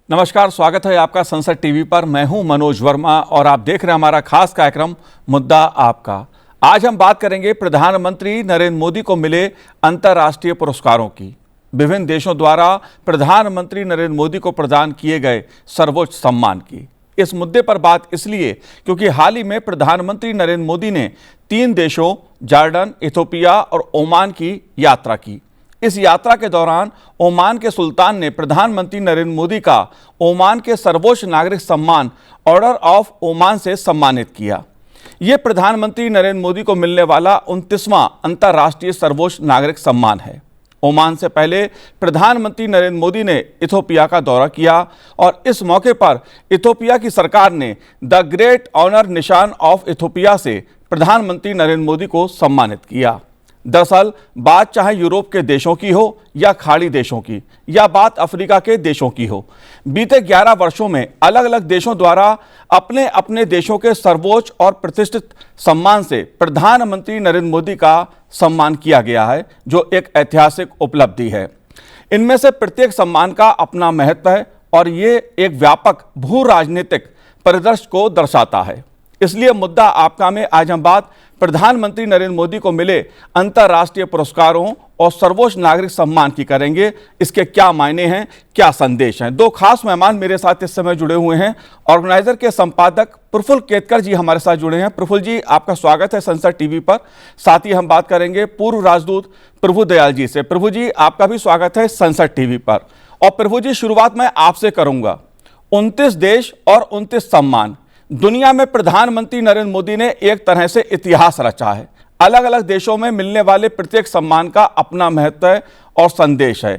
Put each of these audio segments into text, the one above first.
नमस्कार, स्वागत है आपका संसद टीवी पर। मैं हूं मनोज वर्मा और आप देख रहे हैं हमारा खास कार्यक्रम मुद्दा आपका। आज हम बात करेंगे प्रधानमंत्री नरेंद्र मोदी को मिले अंतर्राष्ट्रीय पुरस्कारों की। विभिन्न देशों द्वारा प्रधानमंत्री नरेंद्र मोदी को प्रदान किए गए सर्वोच्च सम्मान की। इस मुद्दे पर बात इसलिए क्योंकि हाल ही में प्रधानमंत्री नरेंद्र मोदी ने 3 देशों जॉर्डन, इथियोपिया और ओमान की यात्रा की। इस यात्रा के दौरान ओमान के सुल्तान ने प्रधानमंत्री नरेंद्र मोदी का ओमान के सर्वोच्च नागरिक सम्मान ऑर्डर ऑफ ओमान से सम्मानित किया। यह प्रधानमंत्री नरेंद्र मोदी को मिलने वाला 29वां अंतर्राष्ट्रीय सर्वोच्च नागरिक सम्मान है। ओमान से पहले प्रधानमंत्री नरेंद्र मोदी ने इथियोपिया का दौरा किया और इस मौके पर इथियोपिया की सरकार ने द ग्रेट ऑनर निशान ऑफ इथियोपिया से प्रधानमंत्री नरेंद्र मोदी को सम्मानित किया। दरअसल बात चाहे यूरोप के देशों की हो या खाड़ी देशों की या बात अफ्रीका के देशों की हो, बीते 11 वर्षों में अलग अलग देशों द्वारा अपने अपने देशों के सर्वोच्च और प्रतिष्ठित सम्मान से प्रधानमंत्री नरेंद्र मोदी का सम्मान किया गया है, जो एक ऐतिहासिक उपलब्धि है। इनमें से प्रत्येक सम्मान का अपना महत्व है और ये एक व्यापक भू राजनीतिक परिदृश्य को दर्शाता है। इसलिए मुद्दा आपका में आज हम बात प्रधानमंत्री नरेंद्र मोदी को मिले अंतर्राष्ट्रीय पुरस्कारों और सर्वोच्च नागरिक सम्मान की करेंगे। इसके क्या मायने हैं, क्या संदेश हैं। 2 खास मेहमान मेरे साथ इस समय जुड़े हुए हैं। ऑर्गेनाइजर के संपादक प्रफुल्ल केतकर जी हमारे साथ जुड़े हैं। प्रफुल्ल जी, आपका स्वागत है संसद टीवी पर। साथ ही हम बात करेंगे पूर्व राजदूत प्रभु दयाल जी से। प्रभु जी, आपका भी स्वागत है संसद टीवी पर। और प्रभु जी, शुरुआत मैं आपसे करूंगा। 29 देश और 29 सम्मान, दुनिया में प्रधानमंत्री नरेंद्र मोदी ने एक तरह से इतिहास रचा है। अलग अलग देशों में मिलने वाले प्रत्येक सम्मान का अपना महत्व है और संदेश है।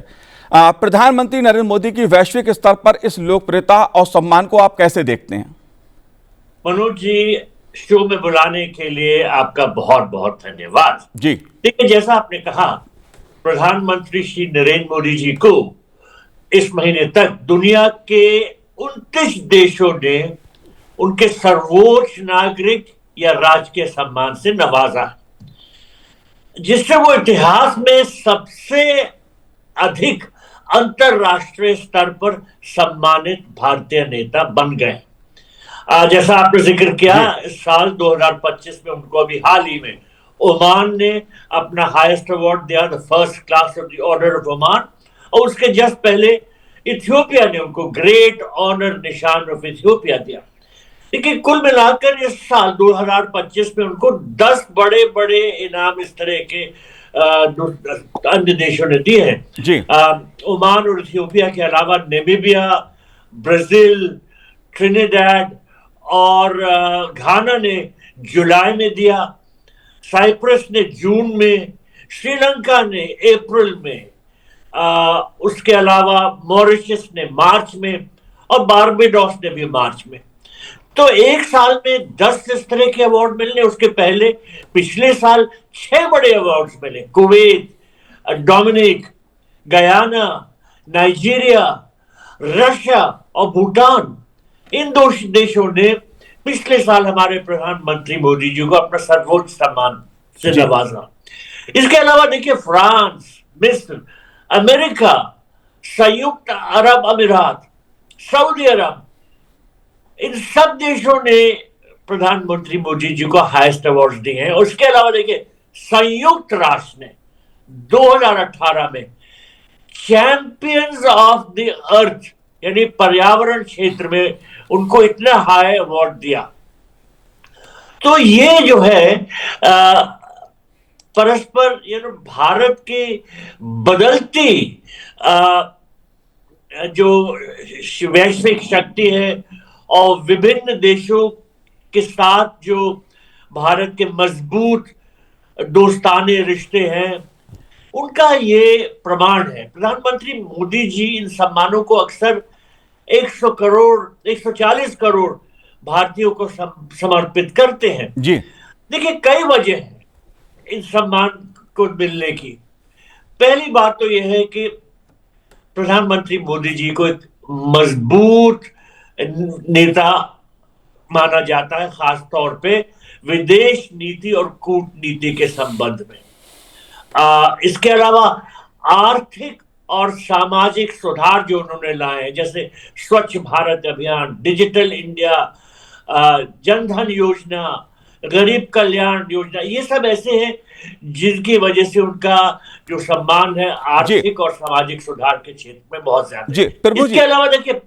प्रधानमंत्री नरेंद्र मोदी की वैश्विक स्तर पर इस लोकप्रियता और सम्मान को आप कैसे देखते हैं? मनोज जी, शो में बुलाने के लिए आपका बहुत बहुत धन्यवाद जी। देखिए, जैसा आपने कहा, प्रधानमंत्री श्री नरेंद्र मोदी जी को इस महीने तक दुनिया के 29 देशों ने उनके सर्वोच्च नागरिक या राजकीय सम्मान से नवाजा, जिससे वो इतिहास में सबसे अधिक अंतरराष्ट्रीय स्तर पर सम्मानित भारतीय नेता बन गए। जैसा आपने जिक्र किया, इस साल 2025 में उनको अभी हाल ही में ओमान ने अपना हाईएस्ट अवार्ड दिया, the first class of the order of Oman, और उसके जस्ट पहले इथियोपिया ने उनको ग्रेट ऑनर निशान ऑफ इथियोपिया दिया। लेकिन कुल मिलाकर इस साल 2025 में उनको 10 बड़े बड़े इनाम इस तरह के अन्य देशों ने दिए हैं। ओमान और इथियोपिया के अलावा नामीबिया, ब्राजील, ट्रिनिडाड और घाना ने जुलाई में दिया, साइप्रस ने जून में, श्रीलंका ने अप्रैल में, उसके अलावा मॉरिशस ने मार्च में और बारबाडोस ने भी मार्च में। तो एक साल में 10 इस तरह के अवार्ड मिलने, उसके पहले पिछले साल 6 बड़े अवार्ड्स मिले। Kuwait, Dominica, Guyana, Nigeria, Russia और भूटान, इन 2 देशों ने पिछले साल हमारे प्रधानमंत्री मोदी जी को अपना सर्वोच्च सम्मान से नवाजा। इसके अलावा देखिए, फ्रांस, मिस्र, अमेरिका, संयुक्त अरब अमीरात, सऊदी अरब, इन सब देशों ने प्रधानमंत्री मोदी जी को हाईएस्ट अवार्ड दिए हैं। उसके अलावा देखिए, संयुक्त राष्ट्र ने 2018 में चैंपियंस ऑफ द अर्थ यानी पर्यावरण क्षेत्र में उनको इतना हाई अवार्ड दिया। तो ये जो है परस्पर भारत की बदलती जो वैश्विक शक्ति है और विभिन्न देशों के साथ जो भारत के मजबूत दोस्ताने रिश्ते हैं, उनका ये प्रमाण है। प्रधानमंत्री मोदी जी इन सम्मानों को अक्सर 100 करोड़ 140 करोड़ भारतीयों को समर्पित करते हैं जी। देखिए, कई वजह हैं इन सम्मान को मिलने की। पहली बात तो यह है कि प्रधानमंत्री मोदी जी को एक मजबूत नेता माना जाता है, खास तौर पे विदेश नीति और कूटनीति के संबंध में। इसके अलावा आर्थिक और सामाजिक सुधार जो उन्होंने लाए हैं, जैसे स्वच्छ भारत अभियान, डिजिटल इंडिया, जनधन योजना, गरीब कल्याण योजना, ये सब ऐसे हैं जिनकी वजह से उनका जो सम्मान है जी आर्थिक और सामाजिक सुधार के क्षेत्र में बहुत ज्यादा जी है। प्रभु इसके जी। अलावा देखिए,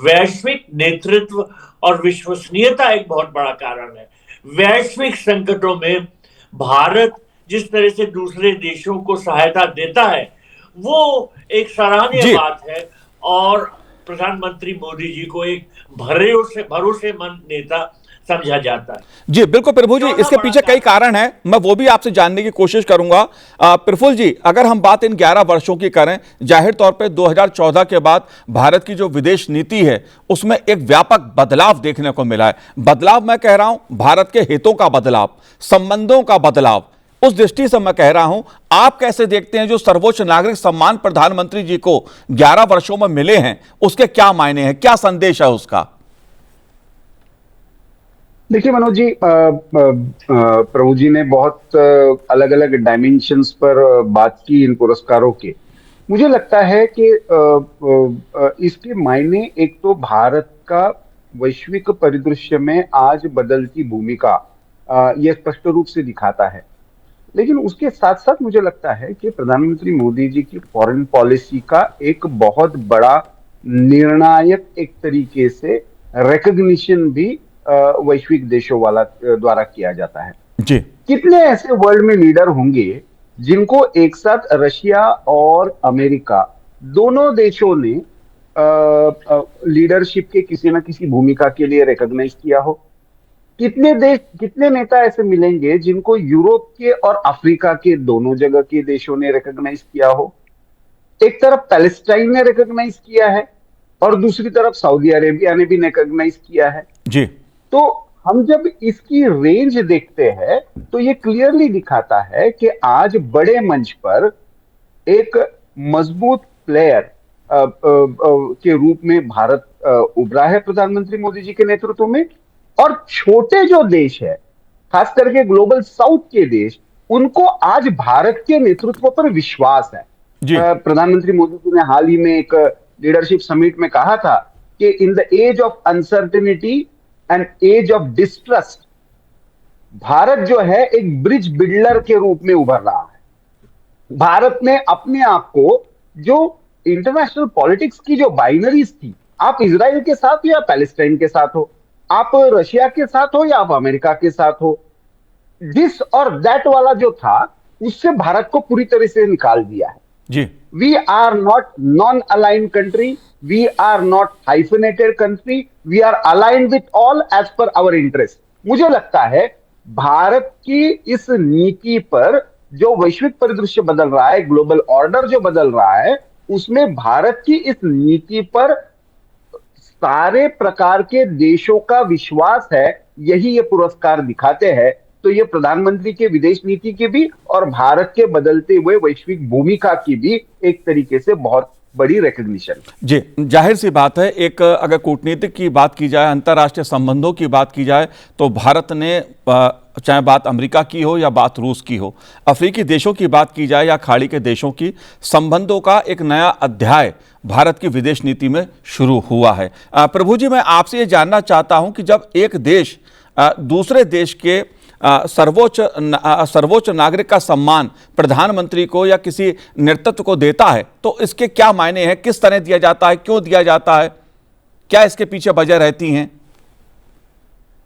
वैश्विक नेतृत्व और विश्वसनीयता एक बहुत बड़ा कारण है। वैश्विक संकटों में भारत जिस तरह से दूसरे देशों को सहायता देता है, वो एक सराहनीय जी बात है। और प्रधानमंत्री मोदी जी को एक भरोसेमंद नेता समझा जाता है। जी बिल्कुल प्रभु जी, चौथा इसके बड़ा पीछे कई कारण हैं, मैं वो भी आपसे जानने की कोशिश करूंगा। प्रफुल्ल जी, अगर हम बात इन 11 वर्षों की करें, जाहिर तौर पे 2014 के बाद भारत की जो विदेश नीति है उसमें एक व्यापक बदलाव देखने को मिला है। बदलाव मैं कह रहा हूं भारत के हितों का बदलाव, संबंधों का बदलाव। उस दृष्टि से मैं कह रहा हूं, आप कैसे देखते हैं जो सर्वोच्च नागरिक सम्मान प्रधानमंत्री जी को 11 वर्षों में मिले हैं, उसके क्या मायने हैं, क्या संदेश है उसका? देखिए मनोज जी, प्रभु जी ने बहुत अलग अलग डायमेंशंस पर बात की इन पुरस्कारों के। मुझे लगता है कि इसके मायने एक तो भारत का वैश्विक परिदृश्य में आज बदलती भूमिका यह स्पष्ट रूप से दिखाता है। लेकिन उसके साथ साथ मुझे लगता है कि प्रधानमंत्री मोदी जी की फॉरेन पॉलिसी का एक बहुत बड़ा निर्णायक एक तरीके से रिकग्निशन भी वैश्विक देशों वाला द्वारा किया जाता है। जी कितने ऐसे वर्ल्ड में लीडर होंगे जिनको एक साथ रशिया और अमेरिका दोनों देशों ने लीडरशिप के किसी न किसी भूमिका के लिए रिकॉग्नाइज किया हो? कितने देश, कितने नेता ऐसे मिलेंगे जिनको यूरोप के और अफ्रीका के दोनों जगह के देशों ने रिकॉग्नाइज किया हो? एक तरफ पैलेस्टाइन ने रिकॉग्नाइज किया है और दूसरी तरफ सऊदी अरेबिया ने भी रिकॉग्नाइज किया है। जी तो हम जब इसकी रेंज देखते हैं तो ये क्लियरली दिखाता है कि आज बड़े मंच पर एक मजबूत प्लेयर के रूप में भारत उभरा है प्रधानमंत्री मोदी जी के नेतृत्व में। और छोटे जो देश है, खास करके ग्लोबल साउथ के देश, उनको आज भारत के नेतृत्व पर विश्वास है। जी प्रधानमंत्री मोदी जी ने हाल ही में एक लीडरशिप समिट में कहा था कि in the age of uncertainty and age of distrust, Bharat जो है एक ब्रिज बिल्डर के रूप में उभर रहा है। भारत ने अपने आप को, जो इंटरनेशनल पॉलिटिक्स की जो बाइनरीज थी, आप इजराइल के साथ हो या पैलेस्टाइन के साथ हो, आप रशिया के साथ हो या आप अमेरिका के साथ हो, दिस और दैट वाला जो था, उससे भारत को पूरी तरह से निकाल दिया है। जी We are not non-aligned country. We are not hyphenated country. We are aligned with all as per our interest. मुझे लगता है भारत की इस नीति पर जो वैश्विक परिदृश्य बदल रहा है, ग्लोबल ऑर्डर जो बदल रहा है, उसमें भारत की इस नीति पर सारे प्रकार के देशों का विश्वास है। यही ये पुरस्कार दिखाते हैं। तो ये प्रधानमंत्री के विदेश नीति की भी और भारत के बदलते हुए वैश्विक भूमिका की भी एक तरीके से बहुत बड़ी रिकॉग्निशन। जी जाहिर सी बात है, एक अगर कूटनीतिक की बात की जाए, अंतर्राष्ट्रीय संबंधों की बात की जाए, तो भारत ने चाहे बात अमेरिका की हो या बात रूस की हो, अफ्रीकी देशों की बात की जाए या खाड़ी के देशों की, संबंधों का एक नया अध्याय भारत की विदेश नीति में शुरू हुआ है। प्रभु जी, मैं आपसे ये जानना चाहता हूं कि जब एक देश दूसरे देश के सर्वोच्च नागरिक का सम्मान प्रधानमंत्री को या किसी नेतृत्व को देता है, तो इसके क्या मायने हैं, किस तरह दिया जाता है, क्यों दिया जाता है, क्या इसके पीछे वजह रहती हैं?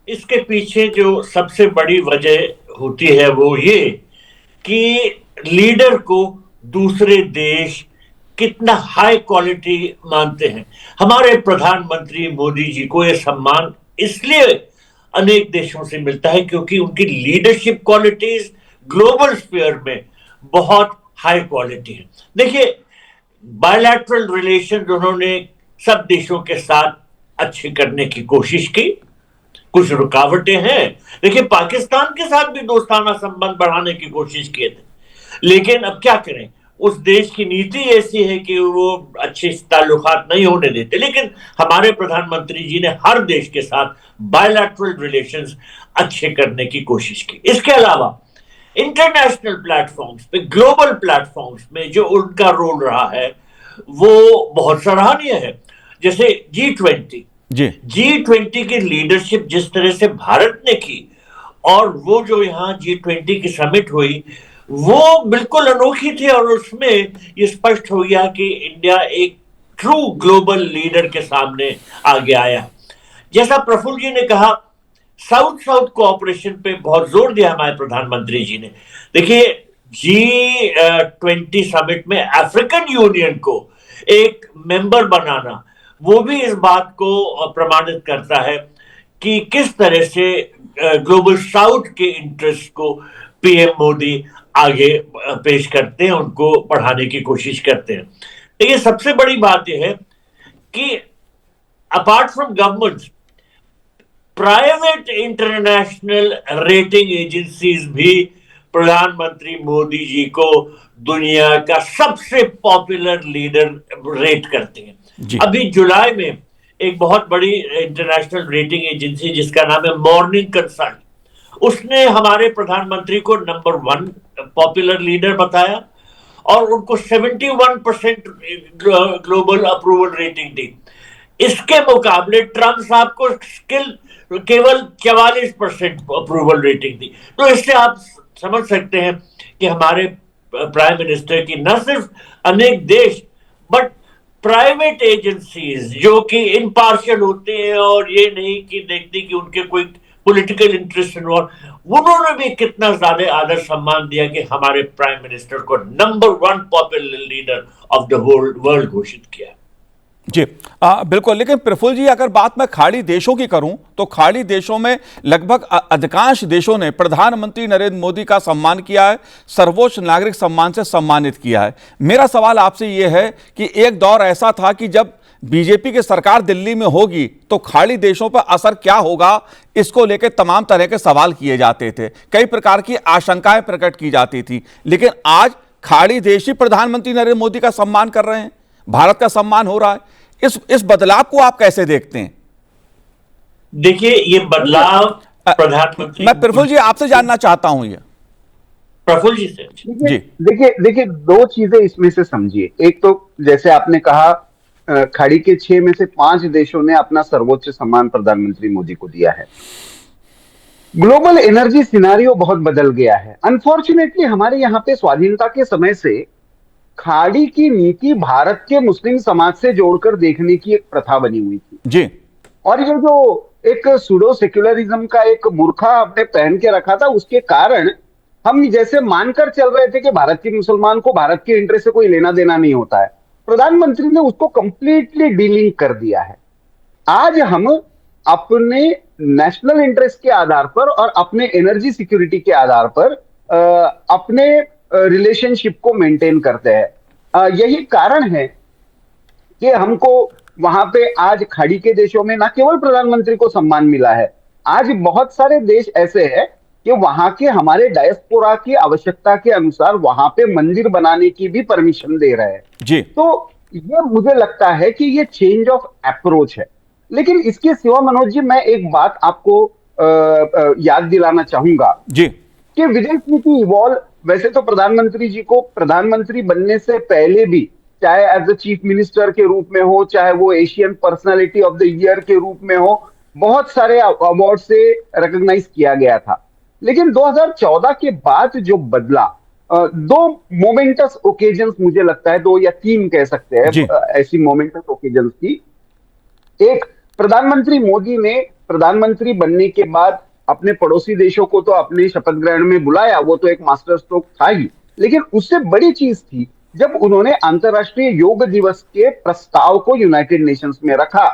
इसके पीछे जो सबसे बड़ी वजह होती है वो ये कि लीडर को दूसरे देश कितना हाई क्वालिटी मानते हैं। हमारे प्रधानमंत्री मोदी जी को यह सम्मान इसलिए अनेक देशों से मिलता है क्योंकि उनकी लीडरशिप क्वालिटीज ग्लोबल स्फीयर में बहुत हाई क्वालिटी है। देखिए, बायलैटरल रिलेशन उन्होंने सब देशों के साथ अच्छे करने की कोशिश की। कुछ रुकावटें हैं, देखिए पाकिस्तान के साथ भी दोस्ताना संबंध बढ़ाने की कोशिश किए थे, लेकिन अब क्या करें, उस देश की नीति ऐसी है कि वो अच्छे ताल्लुकात नहीं होने देते। लेकिन हमारे प्रधानमंत्री जी ने हर देश के साथ बायलैटरल रिलेशंस अच्छे करने की कोशिश की। इसके अलावा इंटरनेशनल प्लेटफॉर्म्स पे, ग्लोबल प्लेटफॉर्म्स में जो उनका रोल रहा है वो बहुत सराहनीय है। जैसे G20, जी G20 की लीडरशिप जिस तरह से भारत ने की, और वो जो यहाँ G20 की समिट हुई वो बिल्कुल अनोखी थी, और उसमें ये स्पष्ट हो गया कि इंडिया एक ट्रू ग्लोबल लीडर के सामने आगे आया। जैसा प्रफुल्ल जी ने कहा, साउथ साउथ कोऑपरेशन पे बहुत जोर दिया हमारे प्रधानमंत्री जी ने। देखिए, G20 समिट में अफ्रीकन यूनियन को एक मेंबर बनाना, वो भी इस बात को प्रमाणित करता है कि किस तरह से ग्लोबल साउथ के इंटरेस्ट को पीएम मोदी आगे पेश करते हैं, उनको बढ़ाने की कोशिश करते हैं। देखिए, सबसे बड़ी बात यह है कि apart from government, private international rating agencies भी प्रधानमंत्री मोदी जी को दुनिया का सबसे पॉपुलर लीडर रेट करते हैं। अभी जुलाई में एक बहुत बड़ी इंटरनेशनल रेटिंग एजेंसी जिसका नाम है मॉर्निंग कंसल्ट, उसने हमारे प्रधानमंत्री को नंबर 1 पॉपुलर लीडर बताया और उनको 71% ग्लोबल अप्रूवल रेटिंग दी। इसके मुकाबले ट्रंप साहब को केवल 44% अप्रूवल रेटिंग दी। तो इससे आप समझ सकते हैं कि हमारे प्राइम मिनिस्टर की न सिर्फ अनेक देश बट प्राइवेट एजेंसीज जो कि इम्पार्शियल होते हैं और ये नहीं कि देखते कि उनके कोई पॉलिटिकल इंटरेस्ट इन्वॉल्व, उन्होंने भी कितना ज्यादा आदर सम्मान दिया कि हमारे प्राइम मिनिस्टर को number 1 popular leader of the world घोषित किया। जी बिल्कुल। लेकिन प्रफुल्ल जी, अगर बात मैं खाड़ी देशों की करूं तो खाड़ी देशों में लगभग अधिकांश देशों ने प्रधानमंत्री नरेंद्र मोदी का सम्मान किया है, सर्वोच्च नागरिक सम्मान से सम्मानित किया है। मेरा सवाल आपसे यह है कि एक दौर ऐसा था कि जब बीजेपी की सरकार दिल्ली में होगी तो खाड़ी देशों पर असर क्या होगा, इसको लेकर तमाम तरह के सवाल किए जाते थे, कई प्रकार की आशंकाएं प्रकट की जाती थी। लेकिन आज खाड़ी देश ही प्रधानमंत्री नरेंद्र मोदी का सम्मान कर रहे हैं, भारत का सम्मान हो रहा है। इस बदलाव को आप कैसे देखते हैं? देखिए, ये बदलाव प्रधानमंत्री, मैं प्रफुल्ल जी आपसे जानना चाहता हूं ये। प्रफुल्ल जी से जी देखिए 2 चीजें इसमें से समझिए। एक तो जैसे आपने कहा, खाड़ी के 6 में से 5 देशों ने अपना सर्वोच्च सम्मान प्रधानमंत्री मोदी को दिया है। ग्लोबल एनर्जी सिनारियो बहुत बदल गया है। अनफॉर्चुनेटली हमारे यहाँ पे स्वाधीनता के समय से खाड़ी की नीति भारत के मुस्लिम समाज से जोड़कर देखने की एक प्रथा बनी हुई थी जी। और ये जो एक सूडो सेक्युलरिज्म का एक मूर्खा आपने पहन के रखा था, उसके कारण हम जैसे मानकर चल रहे थे कि भारत के मुसलमान को भारत के इंटरेस्ट से कोई लेना देना नहीं होता है। प्रधानमंत्री ने उसको कंप्लीटली डीलिंक कर दिया है। आज हम अपने नेशनल इंटरेस्ट के आधार पर और अपने एनर्जी सिक्योरिटी के आधार पर अपने रिलेशनशिप को मेंटेन करते हैं। यही कारण है कि हमको वहां पे आज खाड़ी के देशों में न केवल प्रधानमंत्री को सम्मान मिला है, आज बहुत सारे देश ऐसे हैं कि वहां के हमारे डायस्पोरा की आवश्यकता के अनुसार वहां पे मंदिर बनाने की भी परमिशन दे रहे हैं जी। तो ये मुझे लगता है कि ये चेंज ऑफ अप्रोच है। लेकिन इसके सिवा मनोज जी, मैं एक बात आपको याद दिलाना चाहूंगा जी कि विदेश नीति इवॉल्व, वैसे तो प्रधानमंत्री जी को प्रधानमंत्री बनने से पहले भी, चाहे एज अ चीफ मिनिस्टर के रूप में हो, चाहे वो Asian personality of the year के रूप में हो, बहुत सारे अवार्ड से रिकॉग्नाइज किया गया था। लेकिन 2014 के बाद जो बदला, 2 मोमेंटस ओकेजन्स मुझे लगता है, 2 या 3 कह सकते हैं ऐसी मोमेंटस ओकेजन्स थी। एक, प्रधानमंत्री मोदी ने प्रधानमंत्री बनने के बाद अपने पड़ोसी देशों को तो अपने शपथ ग्रहण में बुलाया, वो तो एक मास्टर स्ट्रोक था ही, लेकिन उससे बड़ी चीज थी जब उन्होंने अंतर्राष्ट्रीय योग दिवस के प्रस्ताव को यूनाइटेड नेशंस में रखा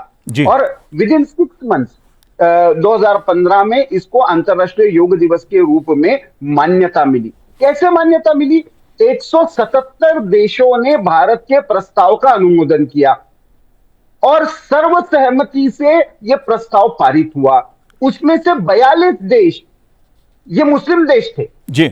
और विद इन 6 मंथ्स 2015 में इसको अंतर्राष्ट्रीय योग दिवस के रूप में मान्यता मिली। कैसे मान्यता मिली? 177 देशों ने भारत के प्रस्ताव का अनुमोदन किया और सर्वसहमति से यह प्रस्ताव पारित हुआ। उसमें से 42 देश ये मुस्लिम देश थे जी।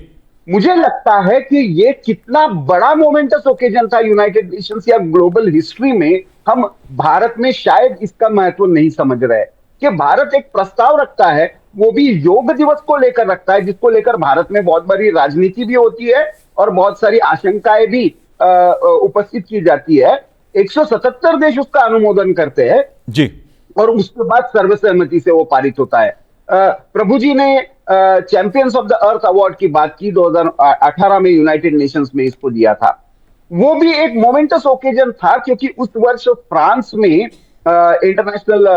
मुझे लगता है कि ये कितना बड़ा मोमेंटस ओकेजन था यूनाइटेड नेशंस या ग्लोबल हिस्ट्री में। हम भारत में शायद इसका महत्व नहीं समझ रहे कि भारत एक प्रस्ताव रखता है, वो भी योग दिवस को लेकर रखता है, जिसको लेकर भारत में बहुत बड़ी राजनीति भी होती है और बहुत सारी आशंकाएं भी उपस्थित की जाती है। 177 देश उसका अनुमोदन करते हैं जी और उसके बाद सर्वसम्मति से वो पारित होता है। प्रभु जी ने champions of the earth award की बात की, 2018 में यूनाइटेड नेशंस में इसको दिया था। वो भी एक मोमेंटस ओकेजन था क्योंकि उस वर्ष फ्रांस में इंटरनेशनल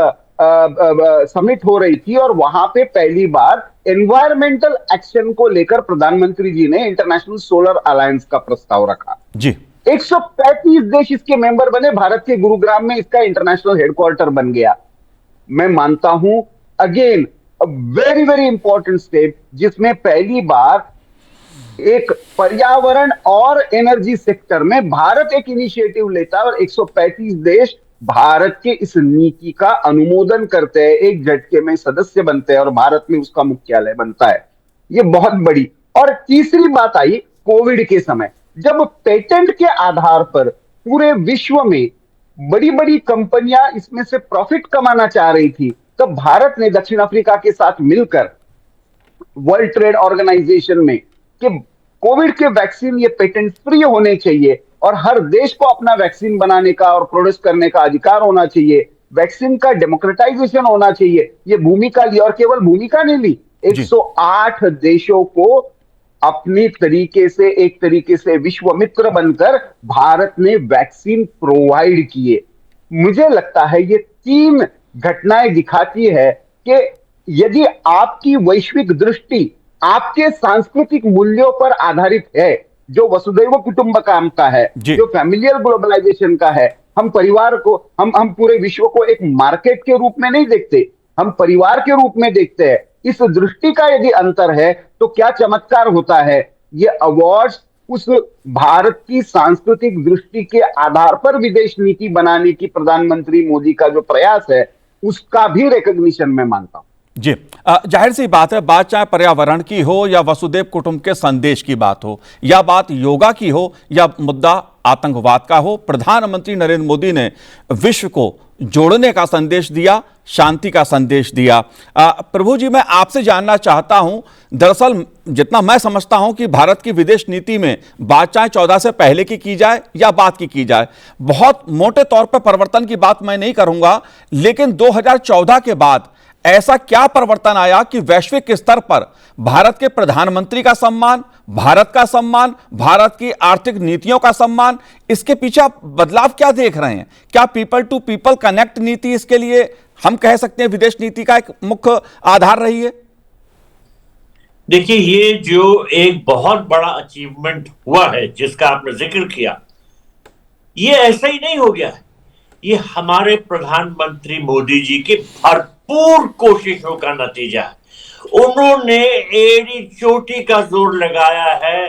समिट हो रही थी और वहां पे पहली बार एनवायरमेंटल एक्शन को लेकर प्रधानमंत्री जी ने इंटरनेशनल सोलर अलायंस का प्रस्ताव रखा। जी 135 देश इसके मेंबर बने, भारत के गुरुग्राम में इसका इंटरनेशनल हेडक्वार्टर बन गया। मैं मानता हूं again very very important step, जिसमें पहली बार एक पर्यावरण और एनर्जी सेक्टर में भारत एक इनिशिएटिव लेता है और 135 देश भारत के इस नीति का अनुमोदन करते हैं, एक झटके में सदस्य बनते हैं और भारत में उसका मुख्यालय बनता है। ये बहुत बड़ी। और तीसरी बात आई कोविड के समय, जब पेटेंट के आधार पर पूरे विश्व में बड़ी बड़ी कंपनियां इसमें से प्रॉफिट कमाना चाह रही थी, तब भारत ने दक्षिण अफ्रीका के साथ मिलकर वर्ल्ड ट्रेड ऑर्गेनाइजेशन में कि कोविड के वैक्सीन ये पेटेंट फ्री होने चाहिए और हर देश को अपना वैक्सीन बनाने का और प्रोड्यूस करने का अधिकार होना चाहिए, वैक्सीन का डेमोक्रेटाइजेशन होना चाहिए, ये भूमिका ली। और केवल भूमिका नहीं ली, 108 देशों को अपनी एक तरीके से विश्व मित्र बनकर भारत ने वैक्सीन प्रोवाइड किए। मुझे लगता है ये 3 घटनाएं दिखाती है कि यदि आपकी वैश्विक दृष्टि आपके सांस्कृतिक मूल्यों पर आधारित है, जो वसुधैव कुटुंबकम का है, जो फैमिलियल ग्लोबलाइजेशन का है, हम परिवार को, हम पूरे विश्व को एक मार्केट के रूप में नहीं देखते, हम परिवार के रूप में देखते हैं। इस दृष्टि का यदि अंतर है तो क्या चमत्कार होता है। ये अवार्ड्स उस भारत की सांस्कृतिक दृष्टि के आधार पर विदेश नीति बनाने की प्रधानमंत्री मोदी का जो प्रयास है, उसका भी रिकॉग्निशन मैं मानता हूं। जी जाहिर सी बात है, बात चाहे पर्यावरण की हो या वसुदेव कुटुंब के संदेश की बात हो या बात योगा की हो या मुद्दा आतंकवाद का हो, प्रधानमंत्री नरेंद्र मोदी ने विश्व को जोड़ने का संदेश दिया, शांति का संदेश दिया। प्रभु जी, मैं आपसे जानना चाहता हूं, दरअसल जितना मैं समझता हूं कि भारत की विदेश नीति में बात चाहे 14 से पहले की जाए या बाद की जाए, बहुत मोटे तौर पर परिवर्तन की बात मैं नहीं करूंगा, लेकिन 2014 के बाद ऐसा क्या परिवर्तन आया कि वैश्विक स्तर पर भारत के प्रधानमंत्री का सम्मान, भारत का सम्मान, भारत की आर्थिक नीतियों का सम्मान, इसके पीछे आप बदलाव क्या देख रहे हैं? क्या पीपल टू पीपल कनेक्ट नीति इसके लिए हम कह सकते हैं विदेश नीति का एक मुख्य आधार रही है? देखिए, ये जो एक बहुत बड़ा अचीवमेंट हुआ है जिसका आपने जिक्र किया, ये ऐसा ही नहीं हो गया है। ये हमारे प्रधानमंत्री मोदी जी की भरपूर कोशिशों का नतीजा है। उन्होंने एड़ी चोटी का जोर लगाया है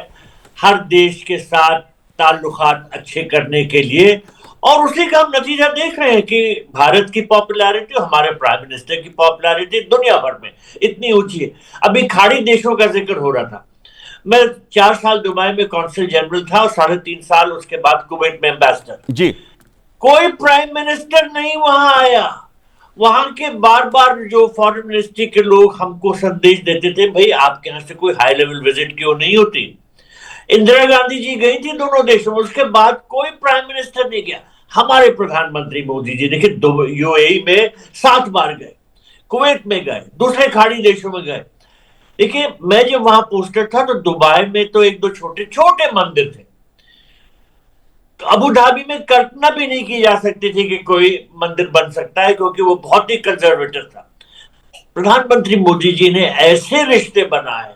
हर देश के साथ ताल्लुकात अच्छे करने के लिए, और उसी का हम नतीजा देख रहे हैं कि भारत की पॉपुलैरिटी, हमारे प्राइम मिनिस्टर की पॉपुलैरिटी दुनिया भर में इतनी ऊंची है। अभी खाड़ी देशों का जिक्र हो रहा था। मैं 4 साल दुबई में कौंसल जनरल था और 3.5 साल उसके बाद कुवैत में एम्बेसडर। जी, कोई प्राइम मिनिस्टर नहीं वहां आया। वहां के बार बार जो फॉरेन मिनिस्ट्री के लोग हमको संदेश देते थे, भाई आपके यहां से कोई हाई लेवल विजिट क्यों नहीं होती। इंदिरा गांधी जी गई थी दोनों देशों में, उसके बाद कोई प्राइम मिनिस्टर नहीं गया। हमारे प्रधानमंत्री मोदी जी देखिए यूएई में 7 बार गए, कुवैत में गए, दूसरे खाड़ी देशों में गए। देखिए, मैं जब वहां पोस्टेड था तो दुबई में तो 1-2 छोटे छोटे मंदिर थे। अबू धाबी में कल्पना भी नहीं की जा सकती थी कि कोई मंदिर बन सकता है, क्योंकि वो बहुत ही कंजर्वेटिव था। प्रधानमंत्री मोदी जी ने ऐसे रिश्ते बनाए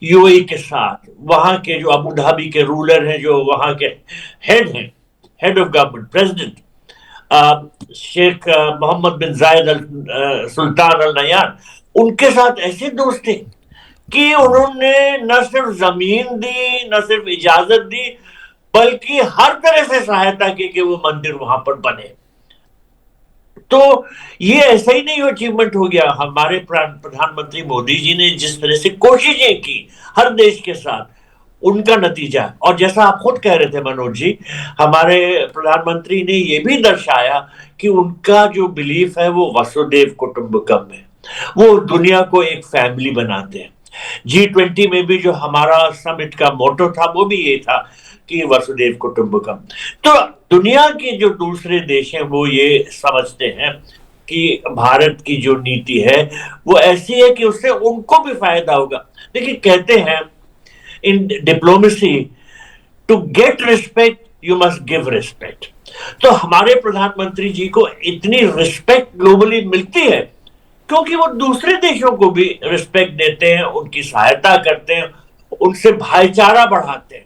यूएई के साथ, वहां के जो अबू धाबी के रूलर हैं, जो वहां के हेड हैं, head of government, president Sheikh Mohammed bin Zayed Al सुल्तान अल नयान, उनके साथ ऐसे दोस्त थे कि उन्होंने न सिर्फ जमीन दी, न सिर्फ इजाजत दी, बल्कि हर तरह से सहायता की कि वो मंदिर वहां पर बने। तो ये ऐसा ही नहीं अचीवमेंट हो गया। हमारे प्रधानमंत्री मोदी जी ने जिस तरह से कोशिशें की हर देश के साथ, उनका नतीजा। और जैसा आप खुद कह रहे थे मनोज जी, हमारे प्रधानमंत्री ने यह भी दर्शाया कि उनका जो बिलीफ है वो वसुदेव कुटुंबकम है। वो दुनिया को एक फैमिली बनाते हैं। G20 में भी जो हमारा समिट का मोटो था वो भी ये था कि वसुदेव कुटुंबकम। तो दुनिया के जो दूसरे देश हैं वो ये समझते हैं कि भारत की जो नीति है वो ऐसी है कि उससे उनको भी फायदा होगा। देखिए, कहते हैं in diplomacy, to get respect you must give respect. तो हमारे प्रधानमंत्री जी को इतनी रिस्पेक्ट ग्लोबली मिलती है क्योंकि वो दूसरे देशों को भी रिस्पेक्ट देते हैं, उनकी सहायता करते हैं, उनसे भाईचारा बढ़ाते हैं।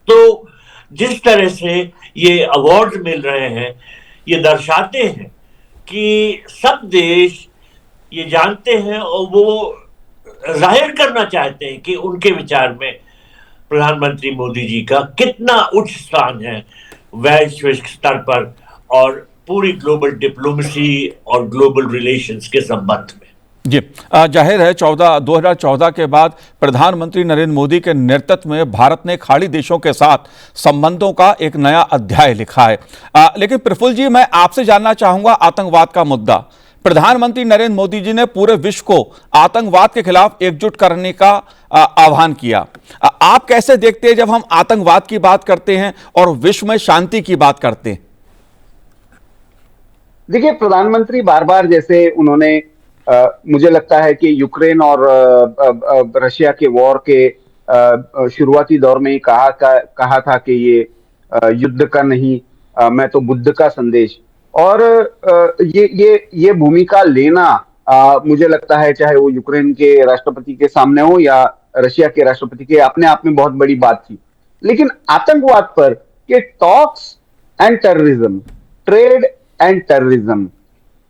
तो जिस तरह से ये अवार्ड मिल रहे हैं, ये दर्शाते हैं कि सब देश ये जानते हैं और वो जाहिर करना चाहते हैं कि उनके विचार में प्रधानमंत्री मोदी जी का कितना उच्च स्थान है वैश्विक स्तर पर और पूरी ग्लोबल डिप्लोमेसी और ग्लोबल रिलेशंस के संबंध में। जी, जाहिर है 2014 के बाद प्रधानमंत्री नरेंद्र मोदी के नेतृत्व में भारत ने खाड़ी देशों के साथ संबंधों का एक नया अध्याय लिखा है। लेकिन प्रफुल्ल जी, मैं आपसे जानना चाहूंगा आतंकवाद का मुद्दा। प्रधानमंत्री नरेंद्र मोदी जी ने पूरे विश्व को आतंकवाद के खिलाफ एकजुट करने का आह्वान किया। आप कैसे देखते हैं जब हम आतंकवाद की बात करते हैं और विश्व में शांति की बात करते हैं? देखिए, प्रधानमंत्री बार बार, जैसे उन्होंने मुझे लगता है कि यूक्रेन और रशिया के वॉर के शुरुआती दौर में ही कहा था कि ये युद्ध का नहीं, मैं तो बुद्ध का संदेश। और ये भूमिका लेना, मुझे लगता है चाहे वो यूक्रेन के राष्ट्रपति के सामने हो या रशिया के राष्ट्रपति के, अपने आप में बहुत बड़ी बात थी। लेकिन आतंकवाद पर के talks and terrorism, trade and terrorism,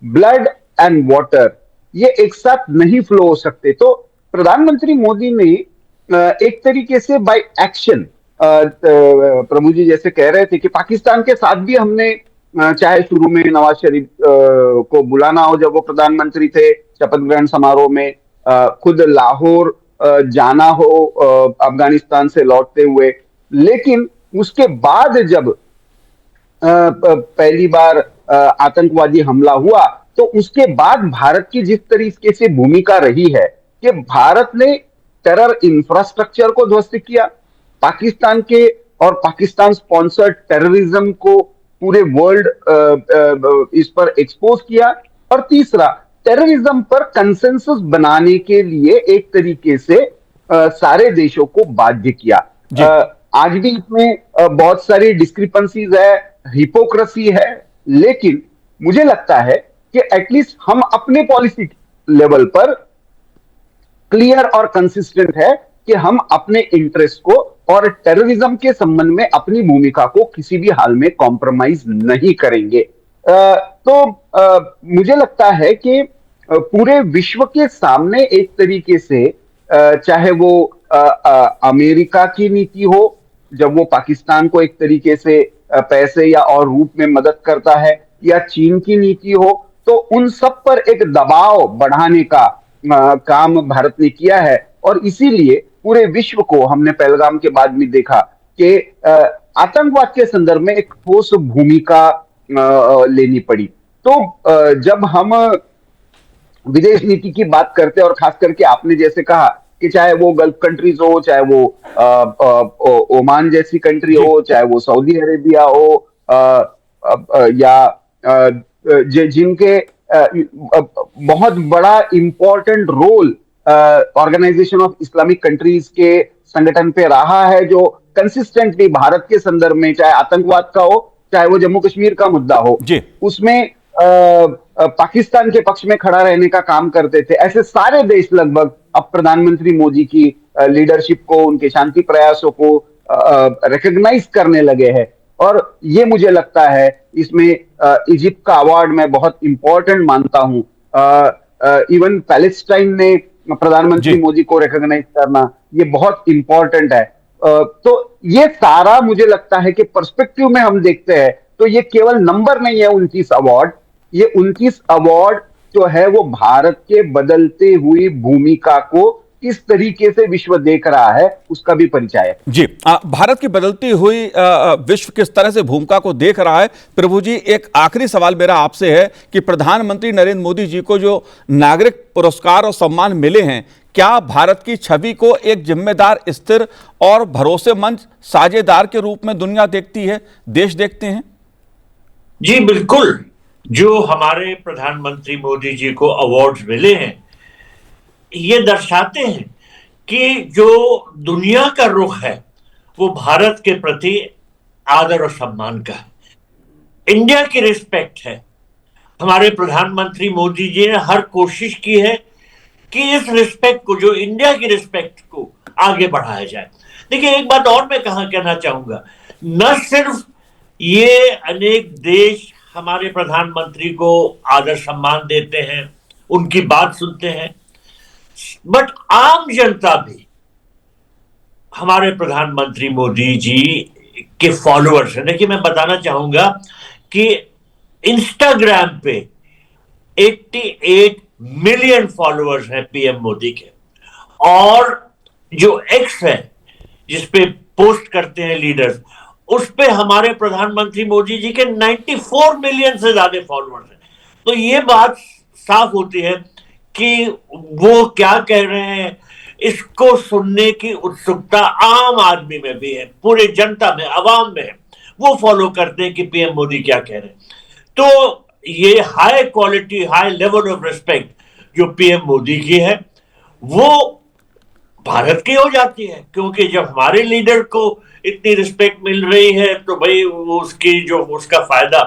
blood and water, ये एक साथ नहीं फ्लो हो सकते। तो प्रधानमंत्री मोदी ने एक तरीके से बाय एक्शन, प्रभु जी जैसे कह रहे थे कि पाकिस्तान के साथ भी हमने, चाहे शुरू में नवाज शरीफ को बुलाना हो जब वो प्रधानमंत्री थे शपथ ग्रहण समारोह में, खुद लाहौर जाना हो अफगानिस्तान से लौटते हुए, लेकिन उसके बाद जब पहली बार आतंकवादी हमला हुआ तो उसके बाद भारत की जिस तरीके से भूमिका रही है कि भारत ने टेरर इंफ्रास्ट्रक्चर को ध्वस्त किया, पाकिस्तान के और पाकिस्तान स्पॉन्सर्ड टेररिज्म को पूरे वर्ल्ड इस पर एक्सपोज किया, और तीसरा टेररिज्म पर कंसेंसस बनाने के लिए एक तरीके से सारे देशों को बाध्य किया। आज भी इसमें बहुत सारी डिस्क्रिपेंसीज है, हिपोक्रेसी है, लेकिन मुझे लगता है कि एटलीस्ट हम अपने पॉलिसी लेवल पर क्लियर और कंसिस्टेंट है कि हम अपने इंटरेस्ट को और टेररिज्म के संबंध में अपनी भूमिका को किसी भी हाल में कॉम्प्रोमाइज नहीं करेंगे। तो मुझे लगता है कि पूरे विश्व के सामने एक तरीके से, चाहे वो अमेरिका की नीति हो जब वो पाकिस्तान को एक तरीके से पैसे या और रूप में मदद करता है, या चीन की नीति हो, तो उन सब पर एक दबाव बढ़ाने का काम भारत ने किया है। और इसीलिए पूरे विश्व को हमने पहलगाम के बाद भी देखा कि आतंकवाद के संदर्भ में एक ठोस भूमिका लेनी पड़ी। तो जब हम विदेश नीति की बात करते हैं, और खास करके आपने जैसे कहा कि चाहे वो गल्फ कंट्रीज हो, चाहे वो ओमान जैसी कंट्री हो, चाहे वो सऊदी अरेबिया हो, या जिनके बहुत बड़ा important role organisation of Islamic countries के संगठन पे रहा है, जो कंसिस्टेंटली भारत के संदर्भ में चाहे आतंकवाद का हो, चाहे वो जम्मू कश्मीर का मुद्दा हो, उसमें पाकिस्तान के पक्ष में खड़ा रहने का काम करते थे। ऐसे सारे देश लगभग अब प्रधानमंत्री मोदी की लीडरशिप को, उनके शांति प्रयासों को रिकॉग्नाइज करने लगे हैं। और ये मुझे लगता है इसमें इजिप्ट का अवार्ड मैं बहुत इंपॉर्टेंट मानता हूं। इवन पैलेस्टाइन ने प्रधानमंत्री मोदी को रिकॉग्नाइज करना, ये बहुत इंपॉर्टेंट है। तो ये सारा मुझे लगता है कि पर्सपेक्टिव में हम देखते हैं तो ये केवल नंबर नहीं है 29 अवार्ड, ये 29 अवार्ड जो है वो भारत के बदलते हुई भूमिका को किस तरीके से विश्व देख रहा है उसका भी परिचय है। जी, भारत की बदलती हुई विश्व किस तरह से भूमिका को देख रहा है। प्रभु जी, एक आखिरी सवाल मेरा आपसे है कि प्रधानमंत्री नरेंद्र मोदी जी को जो नागरिक पुरस्कार और सम्मान मिले हैं, क्या भारत की छवि को एक जिम्मेदार, स्थिर और भरोसेमंद साझेदार के रूप में दुनिया देखती है, देश देखते हैं? जी बिल्कुल। जो हमारे प्रधानमंत्री मोदी जी को अवार्ड्स मिले हैं, ये दर्शाते हैं कि जो दुनिया का रुख है वो भारत के प्रति आदर और सम्मान का है। इंडिया की रिस्पेक्ट है। हमारे प्रधानमंत्री मोदी जी ने हर कोशिश की है कि इस रिस्पेक्ट को, जो इंडिया की रिस्पेक्ट को आगे बढ़ाया जाए। देखिए, एक बात और मैं कहना चाहूंगा, न सिर्फ ये अनेक देश हमारे प्रधानमंत्री को आदर सम्मान देते हैं, उनकी बात सुनते हैं, बट आम जनता भी हमारे प्रधानमंत्री मोदी जी के फॉलोअर्स हैं। देखिए, मैं बताना चाहूंगा कि इंस्टाग्राम पे 88 मिलियन फॉलोअर्स हैं पीएम मोदी के, और जो एक्स है जिसपे पोस्ट करते हैं लीडर्स, उस पे हमारे प्रधानमंत्री मोदी जी के 94 मिलियन से ज्यादा फॉलोअर्स हैं। तो ये बात साफ होती है कि वो क्या कह रहे हैं, इसको सुनने की उत्सुकता आम आदमी में भी है, पूरे जनता में, अवाम में है। वो फॉलो करते हैं कि पीएम मोदी क्या कह रहे हैं। तो ये high quality, high level of respect जो पीएम मोदी की है, वो भारत की हो जाती है। क्योंकि जब हमारे लीडर को इतनी रिस्पेक्ट मिल रही है तो भाई उसकी जो उसका फायदा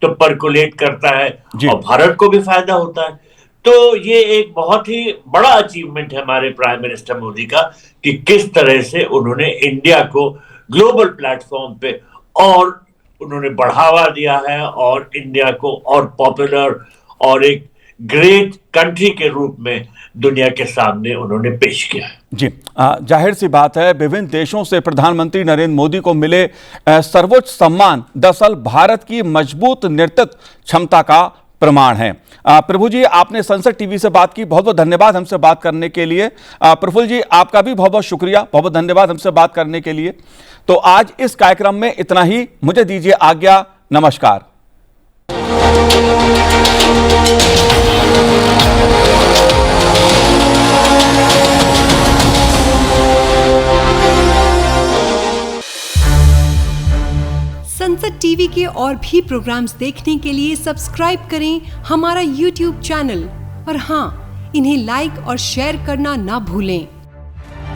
तो परकुलेट करता है और भारत को भी फायदा होता है। तो ये एक बहुत ही बड़ा अचीवमेंट है हमारे प्राइम मिनिस्टर मोदी का कि किस तरह से उन्होंने इंडिया को ग्लोबल प्लेटफॉर्म पे और उन्होंने बढ़ावा दिया है और इंडिया को और पॉपुलर और एक ग्रेट कंट्री के रूप में दुनिया के सामने उन्होंने पेश किया है। जी, जाहिर सी बात है, विभिन्न देशों से प्रधानमंत्री नरेंद्र मोदी को मिले सर्वोच्च सम्मान दरअसल भारत की मजबूत नेतृत्व क्षमता का प्रमाण है। प्रभु जी, आपने संसद टीवी से बात की, बहुत बहुत धन्यवाद हमसे बात करने के लिए। प्रफुल्ल जी, आपका भी बहुत बहुत शुक्रिया, बहुत बहुत धन्यवाद हमसे बात करने के लिए। तो आज इस कार्यक्रम में इतना ही, मुझे दीजिए आज्ञा, नमस्कार। संसद टीवी के और भी प्रोग्राम्स देखने के लिए सब्सक्राइब करें हमारा YouTube चैनल और हाँ, इन्हें लाइक और शेयर करना ना भूलें।